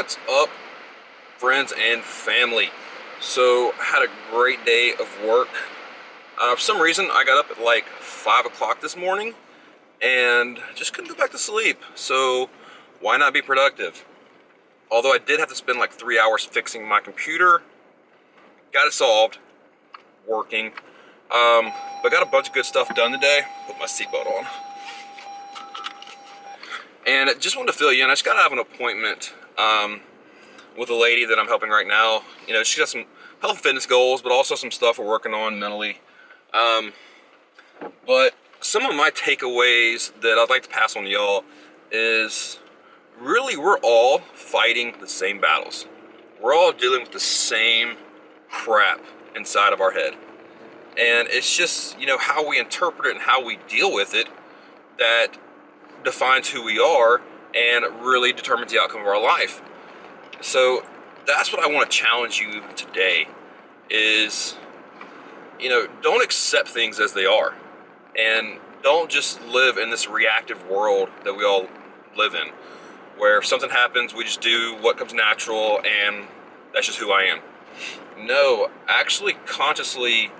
What's up, friends and family? So, had a great day of work. For some reason, I got up at like 5 o'clock this morning and just couldn't go back to sleep. So, why not be productive? Although I did have to spend like 3 hours fixing my computer, got it solved, working. But got a bunch of good stuff done today. Put my seatbelt on. And I just wanted to fill you in. I just got to have an appointment with a lady that I'm helping right now. You know, she got some health and fitness goals, but also some stuff we're working on mentally. But some of my takeaways that I'd like to pass on to y'all is really we're all fighting the same battles. We're all dealing with the same crap inside of our head. And it's just, you know, how we interpret it and how we deal with it that defines who we are and really determines the outcome of our life. So that's what I want to challenge you today is, you know, don't accept things as they are. And don't just live in this reactive world that we all live in, where if something happens, we just do what comes natural and that's just who I am. No, actually consciously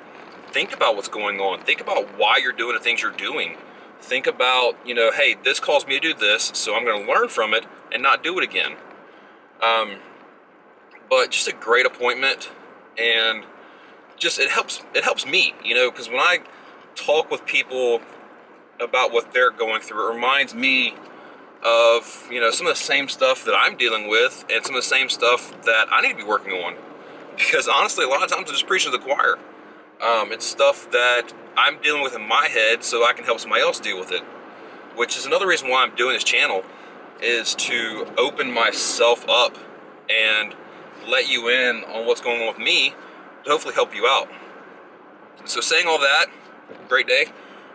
think about what's going on. Think about why you're doing the things you're doing. Think about, you know, hey, this caused me to do this, so I'm going to learn from it and not do it again. But just a great appointment, and just it helps me, you know, because when I talk with people about what they're going through, it reminds me of, you know, some of the same stuff that I'm dealing with and some of the same stuff that I need to be working on. Because honestly, a lot of times I just preach to the choir. It's stuff that I'm dealing with in my head so I can help somebody else deal with it. Which is another reason why I'm doing this channel, is to open myself up and let you in on what's going on with me to hopefully help you out. So saying all that, great day.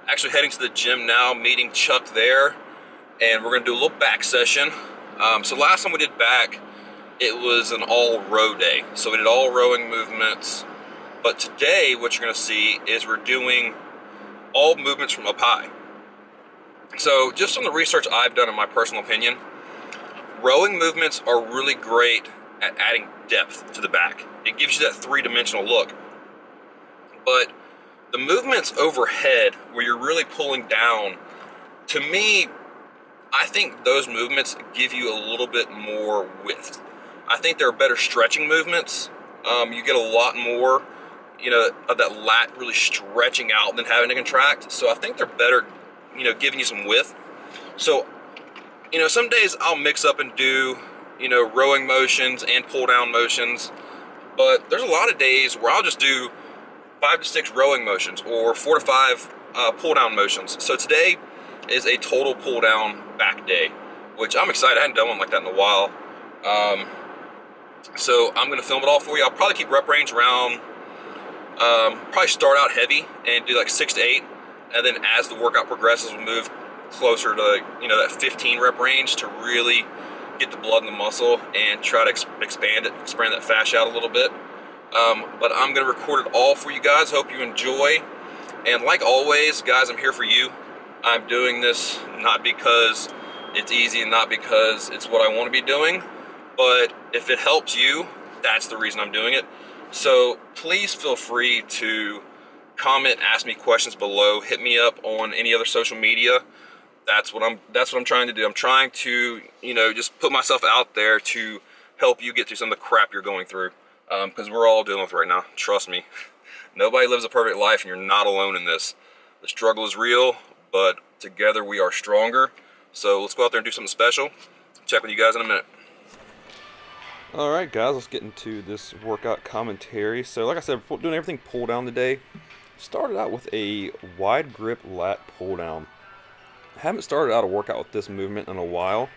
Actually heading to the gym now, meeting Chuck there, and we're going to do a little back session. So last time we did back, it was an all row day. So we did all rowing movements. But today, what you're going to see is we're doing all movements from up high. So just from the research I've done, in my personal opinion, rowing movements are really great at adding depth to the back. It gives you that three-dimensional look. But the movements overhead, where you're really pulling down, to me, I think those movements give you a little bit more width. I think they're better stretching movements. You get a lot more, you know, of that lat really stretching out than having to contract. So I think they're better, you know, giving you some width. So, you know, some days I'll mix up and do, you know, rowing motions and pull down motions. But there's a lot of days where I'll just do 5 to 6 rowing motions or 4 to 5 pull down motions. So today is a total pull down back day, which I'm excited. I hadn't done one like that in a while. So I'm going to film it all for you. I'll probably keep rep range around, probably start out heavy and do like 6 to 8. And then as the workout progresses, we'll move closer to, you know, that 15 rep range to really get the blood in the muscle and try to expand that fascia out a little bit. But I'm going to record it all for you guys. Hope you enjoy. And like always, guys, I'm here for you. I'm doing this not because it's easy and not because it's what I want to be doing, but if it helps you, that's the reason I'm doing it. So please feel free to comment, ask me questions below, hit me up on any other social media. That's what I'm trying to do. I'm trying to, you know, just put myself out there to help you get through some of the crap you're going through, because we're all dealing with it right now. Trust me. Nobody lives a perfect life, and you're not alone in this. The struggle is real, but together we are stronger. So let's go out there and do something special. Check with you guys in a minute. Alright guys, let's get into this workout commentary. So like I said, doing everything pull down today. Started out with a wide grip lat pull down. I haven't started out a workout with this movement in a while,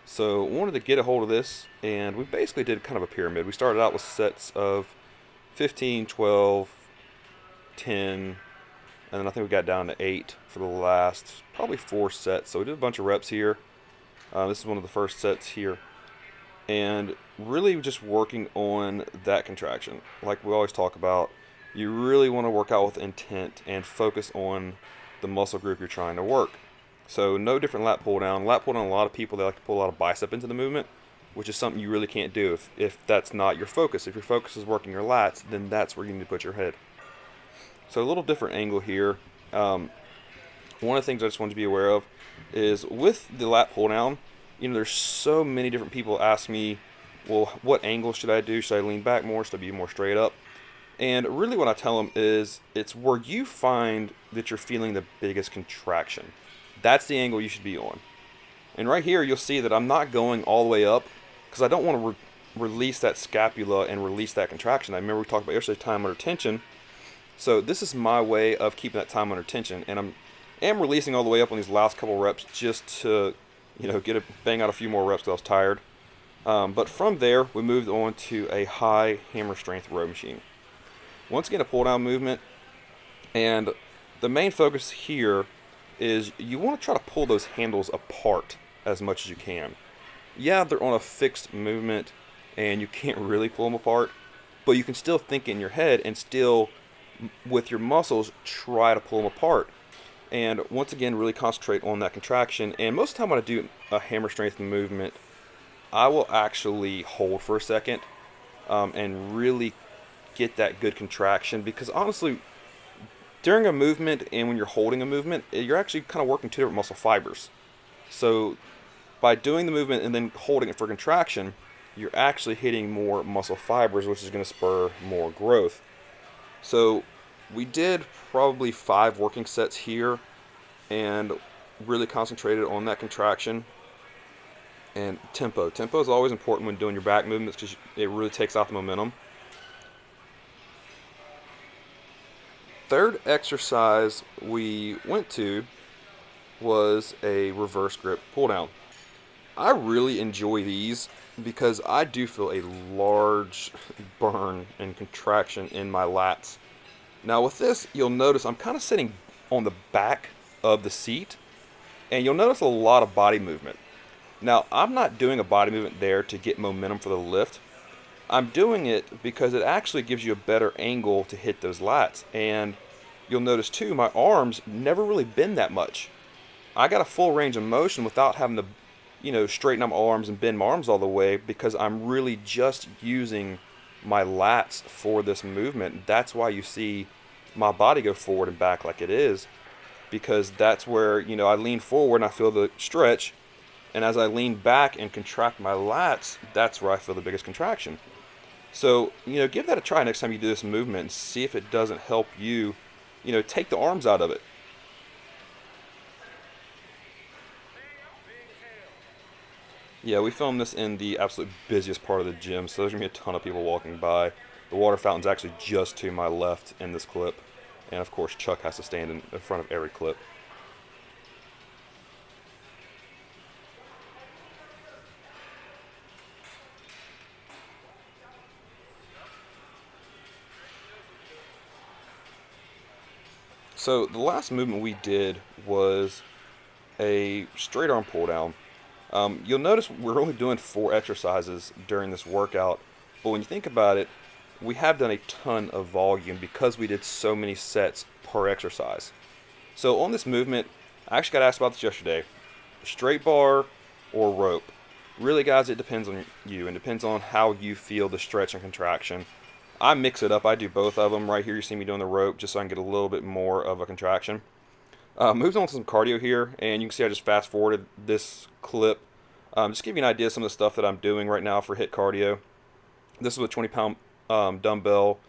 so wanted to get a hold of this, and we basically did kind of a pyramid. We started out with sets of 15, 12, 10, and then I think we got down to 8 for the last probably 4 sets. So we did a bunch of reps here. This is one of the first sets here, and really just working on that contraction. Like we always talk about, you really want to work out with intent and focus on the muscle group you're trying to work. So no different lat pull down. Lat pull down, a lot of people, they like to pull a lot of bicep into the movement. which is something you really can't do if that's not your focus. If your focus is working your lats, then that's where you need to put your head. So a little different angle here. One of the things I just wanted to be aware of is with the lat pull down, there's so many different people ask me, well, what angle should I do? Should I lean back more? Should I be more straight up? And really what I tell them is it's where you find that you're feeling the biggest contraction. That's the angle you should be on. And right here you'll see that I'm not going all the way up because I don't want to release that scapula and release that contraction. I remember we talked about yesterday time under tension. So this is my way of keeping that time under tension, and am releasing all the way up on these last couple reps just to, bang out a few more reps because I was tired. But from there, we moved on to a high hammer strength row machine. Once again, a pull down movement, and the main focus here is you want to try to pull those handles apart as much as you can. Yeah, they're on a fixed movement, and you can't really pull them apart, but you can still think in your head and still, with your muscles, try to pull them apart. And once again, really concentrate on that contraction. And most of the time when I do a hammer strength movement, I will actually hold for a second and really get that good contraction, because honestly, during a movement and when you're holding a movement, you're actually kind of working two different muscle fibers. So by doing the movement and then holding it for contraction, you're actually hitting more muscle fibers, which is going to spur more growth. So we did probably 5 working sets here and really concentrated on that contraction. And tempo. Tempo is always important when doing your back movements because it really takes out the momentum. Third exercise we went to was a reverse grip pull down. I really enjoy these because I do feel a large burn and contraction in my lats. Now with this, you'll notice I'm kind of sitting on the back of the seat, and you'll notice a lot of body movement. Now, I'm not doing a body movement there to get momentum for the lift. I'm doing it because it actually gives you a better angle to hit those lats. And you'll notice too, my arms never really bend that much. I got a full range of motion without having to, straighten up my arms and bend my arms all the way, because I'm really just using my lats for this movement. That's why you see my body go forward and back like it is, because that's where, I lean forward and I feel the stretch. And as I lean back and contract my lats, that's where I feel the biggest contraction. So, give that a try next time you do this movement and see if it doesn't help you, take the arms out of it. Yeah, we filmed this in the absolute busiest part of the gym, so there's going to be a ton of people walking by. The water fountain's actually just to my left in this clip. And of course, Chuck has to stand in front of every clip. So the last movement we did was a straight arm pull down. You'll notice we're only doing 4 exercises during this workout, but when you think about it, we have done a ton of volume because we did so many sets per exercise. So on this movement, I actually got asked about this yesterday: straight bar or rope. Really, guys, it depends on you and depends on how you feel the stretch and contraction. I mix it up. I do both of them. Right here you see me doing the rope just so I can get a little bit more of a contraction. Moved on to some cardio here, and you can see I just fast forwarded this clip. Just to give you an idea of some of the stuff that I'm doing right now for HIIT cardio. This is a 20-pound dumbbell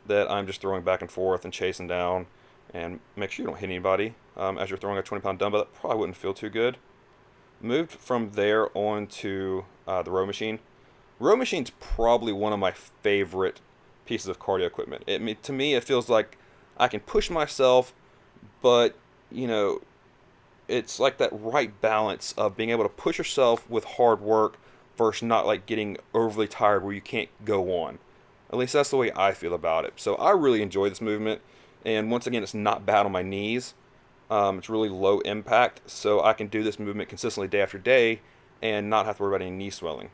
that I'm just throwing back and forth and chasing down. And make sure you don't hit anybody as you're throwing a 20-pound dumbbell. That probably wouldn't feel too good. Moved from there on to the row machine. Row machine's probably one of my favorite pieces of cardio equipment. To me, it feels like I can push myself, but it's like that right balance of being able to push yourself with hard work versus not like getting overly tired where you can't go on. At least that's the way I feel about it. So I really enjoy this movement, and once again, it's not bad on my knees. It's really low impact, so I can do this movement consistently day after day and not have to worry about any knee swelling.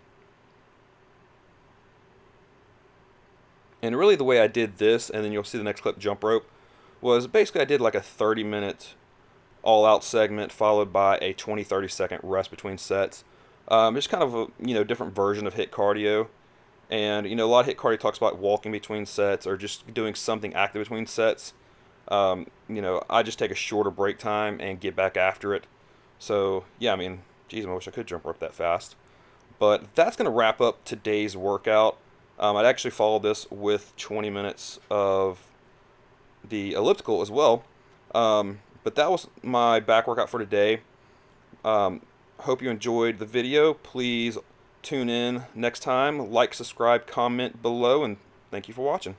And really the way I did this, and then you'll see the next clip, jump rope, was basically I did like a 30-minute all-out segment followed by a 20-30 second rest between sets. Just kind of a different version of HIIT cardio. And a lot of HIIT cardio talks about walking between sets or just doing something active between sets. I just take a shorter break time and get back after it. So yeah, I mean, geez, I wish I could jump rope that fast. But that's going to wrap up today's workout. I'd actually follow this with 20 minutes of the elliptical as well. But that was my back workout for today. Hope you enjoyed the video. Please tune in next time. Like, subscribe, comment below, and thank you for watching.